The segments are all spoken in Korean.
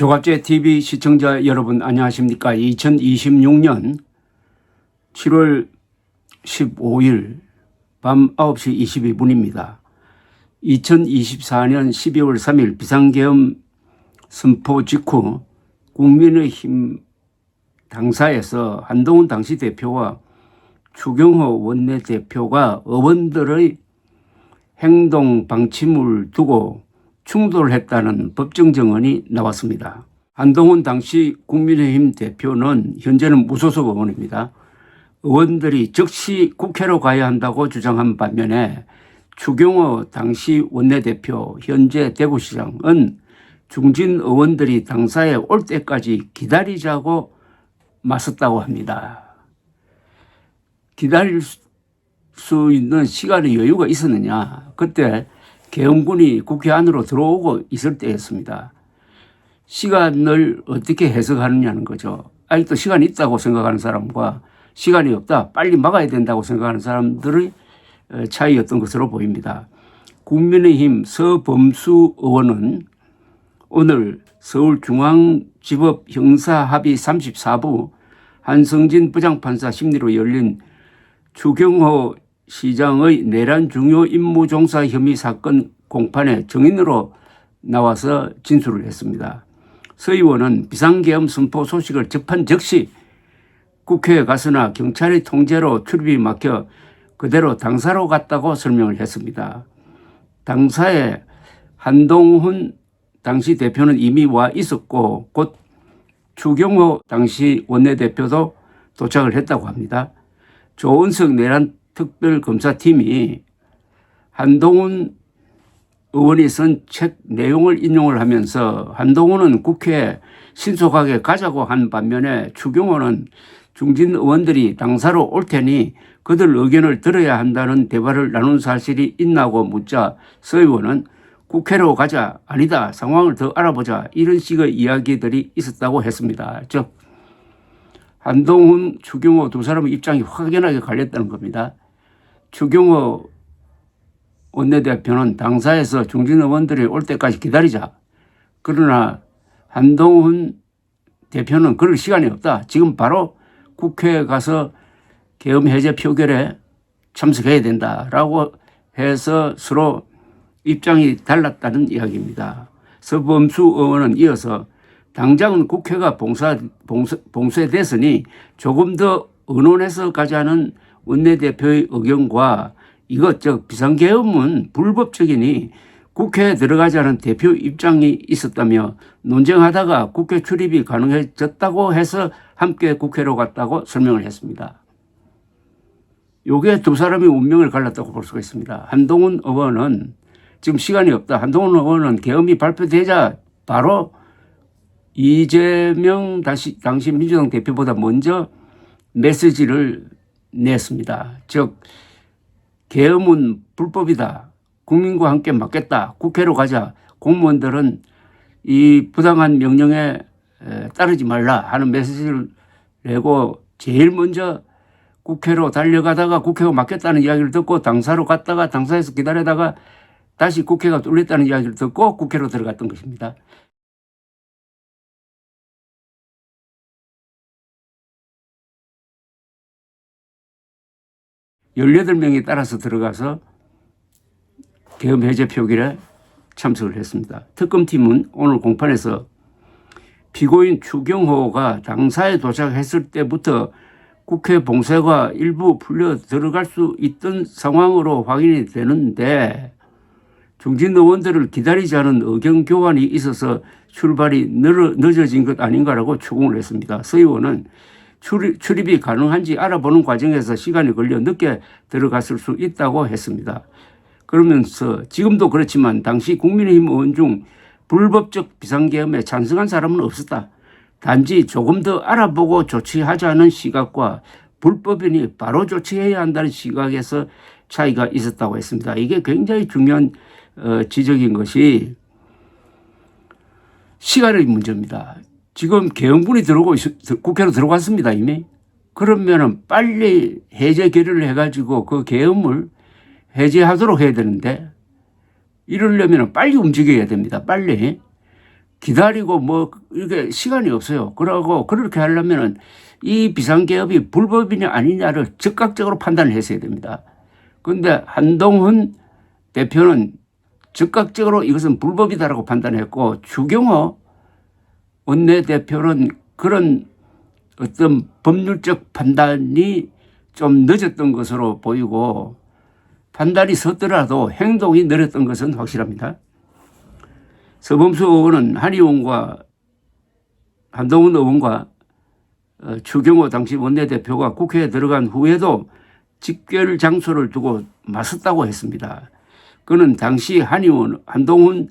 조갑제 TV 시청자 여러분 안녕하십니까? 2026년 7월 15일 밤 9시 22분입니다. 2024년 12월 3일 비상계엄 선포 직후 국민의힘 당사에서 한동훈 당시 대표와 추경호 원내대표가 의원들의 행동 방침을 두고 충돌했다는 법정 증언이 나왔습니다. 한동훈 당시 국민의힘 대표는 현재는 무소속 의원입니다. 의원들이 즉시 국회로 가야 한다고 주장한 반면에 추경호 당시 원내대표 현재 대구시장은 중진 의원들이 당사에 올 때까지 기다리자고 맞섰다고 합니다. 기다릴 수 있는 시간의 여유가 있었느냐? 그때 계엄군이 국회 안으로 들어오고 있을 때였습니다. 시간을 어떻게 해석하느냐는 거죠. 아직도 시간이 있다고 생각하는 사람과 시간이 없다, 빨리 막아야 된다고 생각하는 사람들의 차이였던 것으로 보입니다. 국민의힘 서범수 의원은 오늘 서울중앙지법 형사합의 34부 한성진 부장판사 심리로 열린 추경호 시장의 내란 중요 임무 종사 혐의 사건 공판에 증인으로 나와서 진술을 했습니다. 서 의원은 비상계엄 선포 소식을 접한 즉시 국회에 가서나 경찰의 통제로 출입이 막혀 그대로 당사로 갔다고 설명을 했습니다. 당사에 한동훈 당시 대표는 이미 와 있었고 곧 추경호 당시 원내대표도 도착을 했다고 합니다. 조은석 내란 특별검사팀이 한동훈 의원이 쓴 책 내용을 인용을 하면서 한동훈은 국회에 신속하게 가자고 한 반면에 추경호는 중진 의원들이 당사로 올 테니 그들 의견을 들어야 한다는 대화를 나눈 사실이 있나고 묻자 서 의원은 국회로 가자, 아니다, 상황을 더 알아보자, 이런 식의 이야기들이 있었다고 했습니다. 즉 한동훈, 추경호 두 사람의 입장이 확연하게 갈렸다는 겁니다. 추경호 원내대표는 당사에서 중진 의원들이 올 때까지 기다리자. 그러나 한동훈 대표는 그럴 시간이 없다. 지금 바로 국회에 가서 계엄 해제 표결에 참석해야 된다라고 해서 서로 입장이 달랐다는 이야기입니다. 서범수 의원은 이어서 당장은 국회가 봉쇄됐으니 조금 더 의논해서 가자는 원내대표의 의견과 이것 비상계엄은 불법적이니 국회에 들어가자는 대표 입장이 있었다며 논쟁하다가 국회 출입이 가능해졌다고 해서 함께 국회로 갔다고 설명을 했습니다. 요게 두 사람이 운명을 갈랐다고 볼 수가 있습니다. 한동훈 의원은 지금 시간이 없다. 한동훈 의원은 계엄이 발표되자 바로 이재명 당시 민주당 대표보다 먼저 메시지를 냈습니다. 즉 계엄은 불법이다. 국민과 함께 막겠다. 국회로 가자. 공무원들은 이 부당한 명령에 따르지 말라 하는 메시지를 내고 제일 먼저 국회로 달려가다가 국회가 막겠다는 이야기를 듣고 당사로 갔다가 당사에서 기다리다가 다시 국회가 뚫렸다는 이야기를 듣고 국회로 들어갔던 것입니다. (18) 명이 따라서 들어가서 계엄 해제 표결에 참석을 했습니다. 특검팀은 오늘 공판에서 피고인 추경호가 당사에 도착했을 때부터 국회 봉쇄가 일부 풀려 들어갈 수 있던 상황으로 확인이 되는데 중진 의원들을 기다리자는 의견 교환이 있어서 출발이 늦어진 것 아닌가라고 추궁을 했습니다. 서 의원은 출입이 가능한지 알아보는 과정에서 시간이 걸려 늦게 들어갔을 수 있다고 했습니다. 그러면서 지금도 그렇지만 당시 국민의힘 의원 중 불법적 비상계엄에 찬성한 사람은 없었다. 단지 조금 더 알아보고 조치하자는 시각과 불법이니 바로 조치해야 한다는 시각에서 차이가 있었다고 했습니다. 이게 굉장히 중요한 지적인 것이 시간의 문제입니다. 지금 계엄군이 국회로 들어갔습니다, 이미. 그러면은 빨리 해제 결의를 해가지고 그 계엄을 해제하도록 해야 되는데 이러려면 빨리 움직여야 됩니다. 빨리. 기다리고 뭐 이렇게 시간이 없어요. 그러고 그렇게 하려면은 이 비상개업이 불법이냐 아니냐를 즉각적으로 판단을 했어야 됩니다. 그런데 한동훈 대표는 즉각적으로 이것은 불법이다라고 판단했고, 주경호 원내대표는 그런 어떤 법률적 판단이 좀 늦었던 것으로 보이고, 판단이 섰더라도 행동이 느렸던 것은 확실합니다. 서범수 의원은 한의원과 한동훈 의원과 추경호 당시 원내대표가 국회에 들어간 후에도 집결 장소를 두고 맞섰다고 했습니다. 그는 당시 한의원 한동훈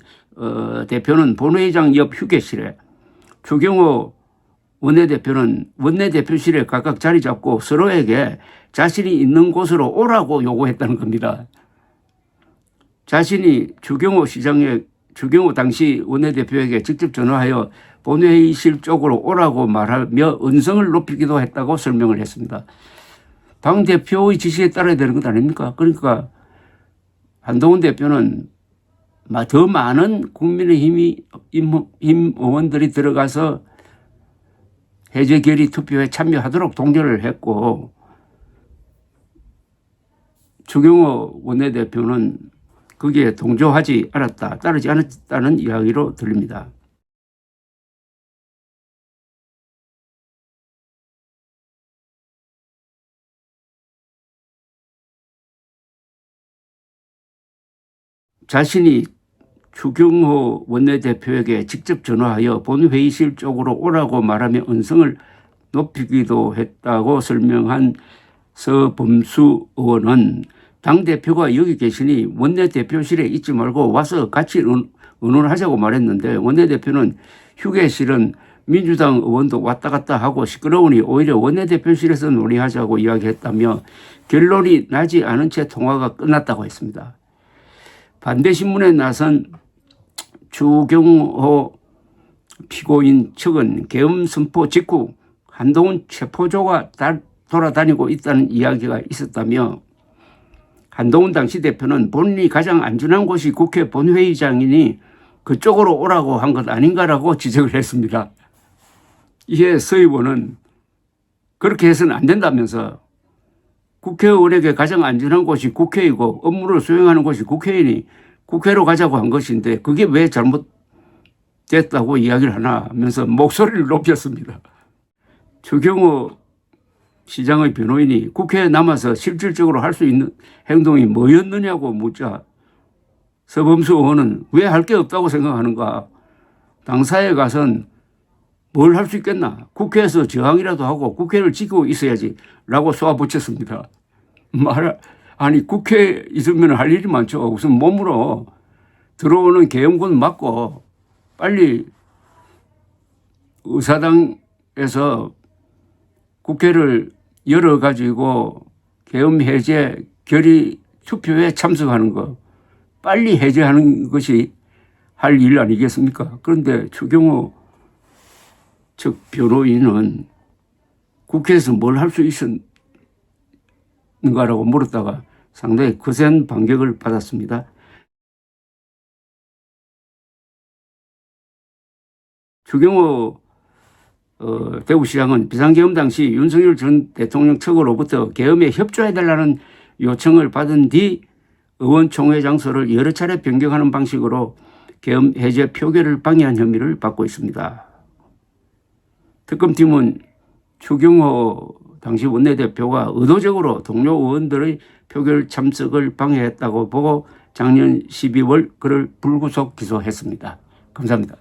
대표는 본회의장 옆 휴게실에, 추경호 원내대표는 원내대표실에 각각 자리 잡고 서로에게 자신이 있는 곳으로 오라고 요구했다는 겁니다. 자신이 추경호 당시 원내대표에게 직접 전화하여 본회의실 쪽으로 오라고 말하며 음성을 높이기도 했다고 설명을 했습니다. 당대표의 지시에 따라야 되는 것 아닙니까? 그러니까 한동훈 대표는 더 많은 국민의힘 의원들이 들어가서 해제 결의 투표에 참여하도록 독려를 했고, 추경호 원내대표는 거기에 동조하지 않았다, 따르지 않았다는 이야기로 들립니다. 자신이 추경호 원내대표에게 직접 전화하여 본회의실 쪽으로 오라고 말하며 음성을 높이기도 했다고 설명한 서범수 의원은 당대표가 여기 계시니 원내대표실에 있지 말고 와서 같이 의논하자고 말했는데, 원내대표는 휴게실은 민주당 의원도 왔다 갔다 하고 시끄러우니 오히려 원내대표실에서 논의하자고 이야기했다며 결론이 나지 않은 채 통화가 끝났다고 했습니다. 반대신문에 나선 추경호 피고인 측은 계엄 선포 직후 한동훈 체포조가 돌아다니고 있다는 이야기가 있었다며, 한동훈 당시 대표는 본인이 가장 안전한 곳이 국회 본회의장이니 그쪽으로 오라고 한 것 아닌가라고 지적을 했습니다. 이에 서 의원은 그렇게 해서는 안 된다면서, 국회의원에게 가장 안전한 곳이 국회이고 업무를 수행하는 곳이 국회이니 국회로 가자고 한 것인데 그게 왜 잘못됐다고 이야기를 하나 하면서 목소리를 높였습니다. 추경호 시장의 변호인이 국회에 남아서 실질적으로 할 수 있는 행동이 뭐였느냐고 묻자, 서범수 의원은 왜 할 게 없다고 생각하는가? 당사에 가선 뭘 할 수 있겠나? 국회에서 저항이라도 하고 국회를 지키고 있어야지 라고 쏘아붙였습니다. 아니 국회에 있으면 할 일이 많죠. 우선 몸으로 들어오는 계엄군 맞고 빨리 의사당에서 국회를 열어가지고 계엄 해제 결의 투표에 참석하는 거 빨리 해제하는 것이 할 일 아니겠습니까? 그런데 추경호 측 변호인은 국회에서 뭘 할 수 있었는가라고 물었다가 상당히 거센 반격을 받았습니다. 추경호 대구시장은 비상계엄 당시 윤석열 전 대통령 측으로부터 계엄에 협조해달라는 요청을 받은 뒤 의원총회 장소를 여러 차례 변경하는 방식으로 계엄 해제 표결을 방해한 혐의를 받고 있습니다. 특검팀은 추경호 당시 원내대표가 의도적으로 동료 의원들의 표결 참석을 방해했다고 보고 작년 12월 그를 불구속 기소했습니다. 감사합니다.